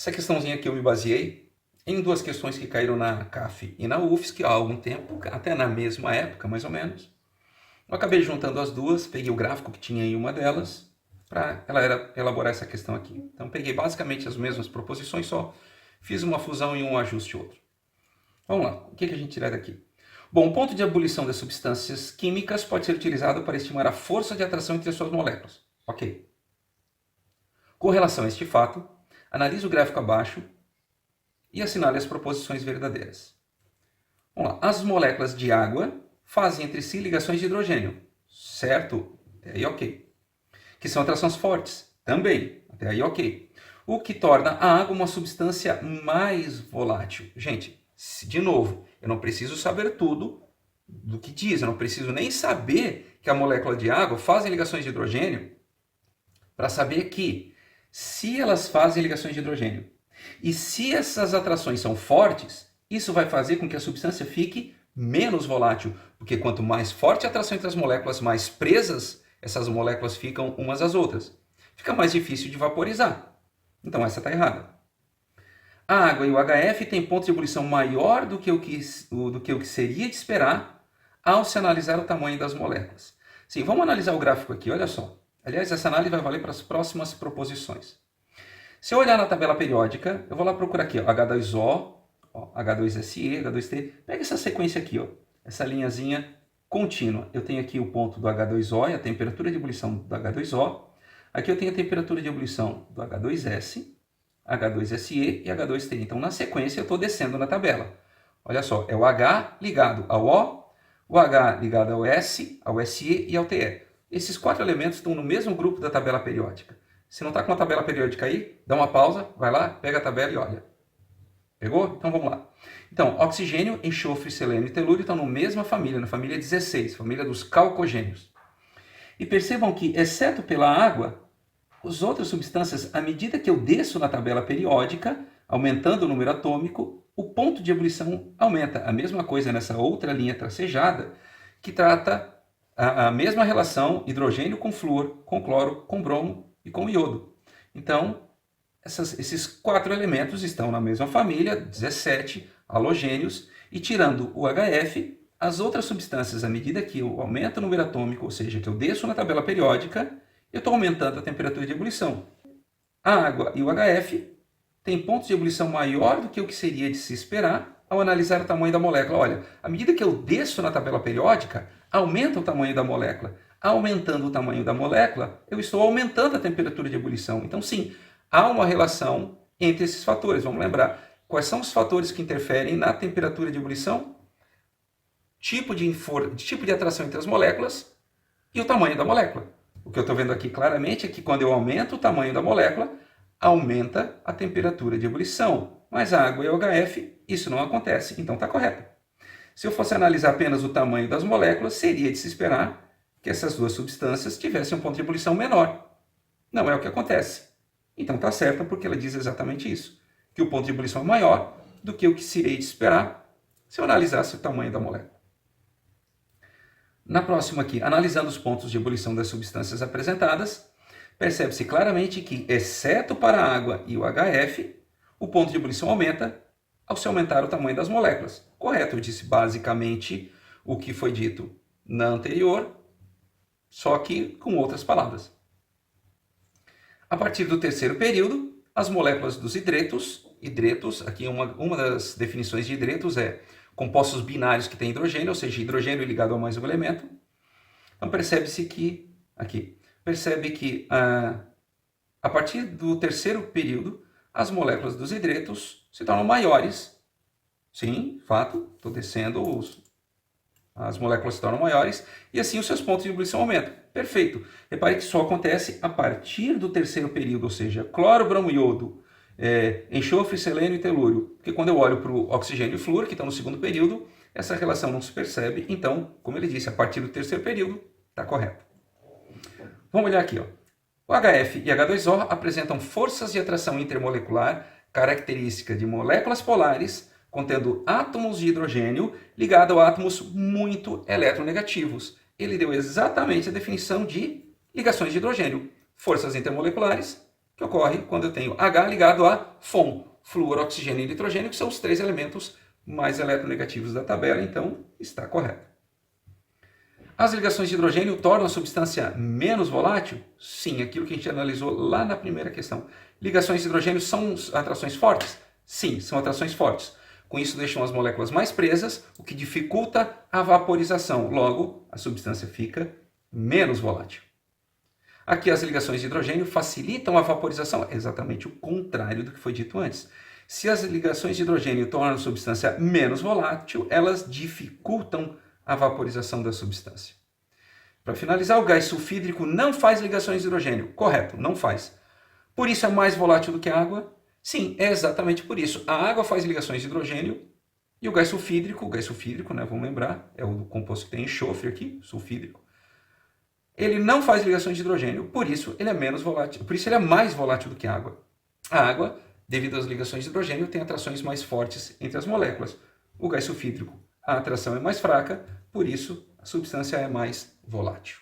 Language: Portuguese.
Essa questãozinha aqui eu me baseei em duas questões que caíram na CAF e na UFSC há algum tempo, até na mesma época, mais ou menos. Eu acabei juntando as duas, peguei o gráfico que tinha em uma delas para elaborar essa questão aqui. Então peguei basicamente as mesmas proposições, só fiz uma fusão e um ajuste outro. Vamos lá, o que a gente tira daqui? Bom, o ponto de ebulição das substâncias químicas pode ser utilizado para estimar a força de atração entre as suas moléculas. Ok. Com relação a este fato, analise o gráfico abaixo e assinale as proposições verdadeiras. Vamos lá. As moléculas de água fazem entre si ligações de hidrogênio, certo? Até aí ok. Que são atrações fortes, também, até aí ok. O que torna a água uma substância mais volátil. Gente, de novo, eu não preciso saber tudo do que diz, eu não preciso nem saber que a molécula de água fazem ligações de hidrogênio para saber que se elas fazem ligações de hidrogênio e se essas atrações são fortes, isso vai fazer com que a substância fique menos volátil, porque quanto mais forte a atração entre as moléculas, mais presas essas moléculas ficam umas às outras. Fica mais difícil de vaporizar. Então essa está errada. A água e o HF têm ponto de ebulição maior do que o que seria de esperar ao se analisar o tamanho das moléculas. Sim, vamos analisar o gráfico aqui, olha só. Aliás, essa análise vai valer para as próximas proposições. Se eu olhar na tabela periódica, eu vou lá procurar aqui, ó, H2O, ó, H2SE, H2T. Pega essa sequência aqui, ó, essa linhazinha contínua. Eu tenho aqui o ponto do H2O e a temperatura de ebulição do H2O. Aqui eu tenho a temperatura de ebulição do H2S, H2SE e H2T. Então, na sequência, eu estou descendo na tabela. Olha só, é o H ligado ao o H ligado ao S, ao SE e ao TE. Esses quatro elementos estão no mesmo grupo da tabela periódica. Se não está com a tabela periódica aí, dá uma pausa, vai lá, pega a tabela e olha. Pegou? Então vamos lá. Então, oxigênio, enxofre, selênio e telúrio estão na mesma família, na família 16, família dos calcogênios. E percebam que, exceto pela água, as outras substâncias, à medida que eu desço na tabela periódica, aumentando o número atômico, o ponto de ebulição aumenta. A mesma coisa nessa outra linha tracejada, que trata a mesma relação hidrogênio com flúor, com cloro, com bromo e com iodo. Então, esses quatro elementos estão na mesma família, 17 halogênios, e tirando o HF, as outras substâncias, à medida que eu aumento o número atômico, ou seja, que eu desço na tabela periódica, eu estou aumentando a temperatura de ebulição. A água e o HF têm pontos de ebulição maior do que o que seria de se esperar ao analisar o tamanho da molécula. Olha, à medida que eu desço na tabela periódica, aumenta o tamanho da molécula. Aumentando o tamanho da molécula, eu estou aumentando a temperatura de ebulição. Então, sim, há uma relação entre esses fatores. Vamos lembrar, quais são os fatores que interferem na temperatura de ebulição? Tipo de atração entre as moléculas e o tamanho da molécula. O que eu estou vendo aqui claramente é que quando eu aumento o tamanho da molécula, aumenta a temperatura de ebulição. Mas a água e o HF, isso não acontece, então está correto. Se eu fosse analisar apenas o tamanho das moléculas, seria de se esperar que essas duas substâncias tivessem um ponto de ebulição menor. Não é o que acontece. Então está certa porque ela diz exatamente isso, que o ponto de ebulição é maior do que o que seria de esperar se eu analisasse o tamanho da molécula. Na próxima aqui, analisando os pontos de ebulição das substâncias apresentadas, percebe-se claramente que, exceto para a água e o HF, o ponto de ebulição aumenta ao se aumentar o tamanho das moléculas. Correto, eu disse basicamente o que foi dito na anterior, só que com outras palavras. A partir do terceiro período, as moléculas dos hidretos, aqui uma das definições de hidretos é compostos binários que têm hidrogênio, ou seja, hidrogênio ligado a mais um elemento. Então percebe-se que, a partir do terceiro período, as moléculas dos hidretos se tornam maiores. Sim, fato, estou descendo, as moléculas se tornam maiores e assim os seus pontos de ebulição aumentam. Perfeito. Repare que só acontece a partir do terceiro período, ou seja, cloro, bromo, iodo, enxofre, selênio e telúrio. Porque quando eu olho para o oxigênio e flúor, que estão no segundo período, essa relação não se percebe. Então, como ele disse, a partir do terceiro período, está correto. Vamos olhar aqui. Ó. O HF e H2O apresentam forças de atração intermolecular, característica de moléculas polares, contendo átomos de hidrogênio ligados a átomos muito eletronegativos. Ele deu exatamente a definição de ligações de hidrogênio. Forças intermoleculares que que ocorre quando eu tenho H ligado a FON, flúor, oxigênio e nitrogênio, que são os 3 elementos mais eletronegativos da tabela, então está correto. As ligações de hidrogênio tornam a substância menos volátil? Sim, aquilo que a gente analisou lá na primeira questão. Ligações de hidrogênio são atrações fortes? Sim, são atrações fortes. Com isso deixam as moléculas mais presas, o que dificulta a vaporização. Logo, a substância fica menos volátil. Aqui as ligações de hidrogênio facilitam a vaporização, é exatamente o contrário do que foi dito antes. Se as ligações de hidrogênio tornam a substância menos volátil, elas dificultam a vaporização da substância. Para finalizar, o gás sulfídrico não faz ligações de hidrogênio. Correto, não faz. Por isso é mais volátil do que a água? Sim, é exatamente por isso. A água faz ligações de hidrogênio e o gás sulfídrico, né, vamos lembrar, é o composto que tem enxofre aqui, sulfídrico. Ele não faz ligações de hidrogênio, por isso ele é menos volátil, por isso ele é mais volátil do que a água. A água, devido às ligações de hidrogênio, tem atrações mais fortes entre as moléculas. O gás sulfídrico, a atração é mais fraca, por isso a substância é mais volátil.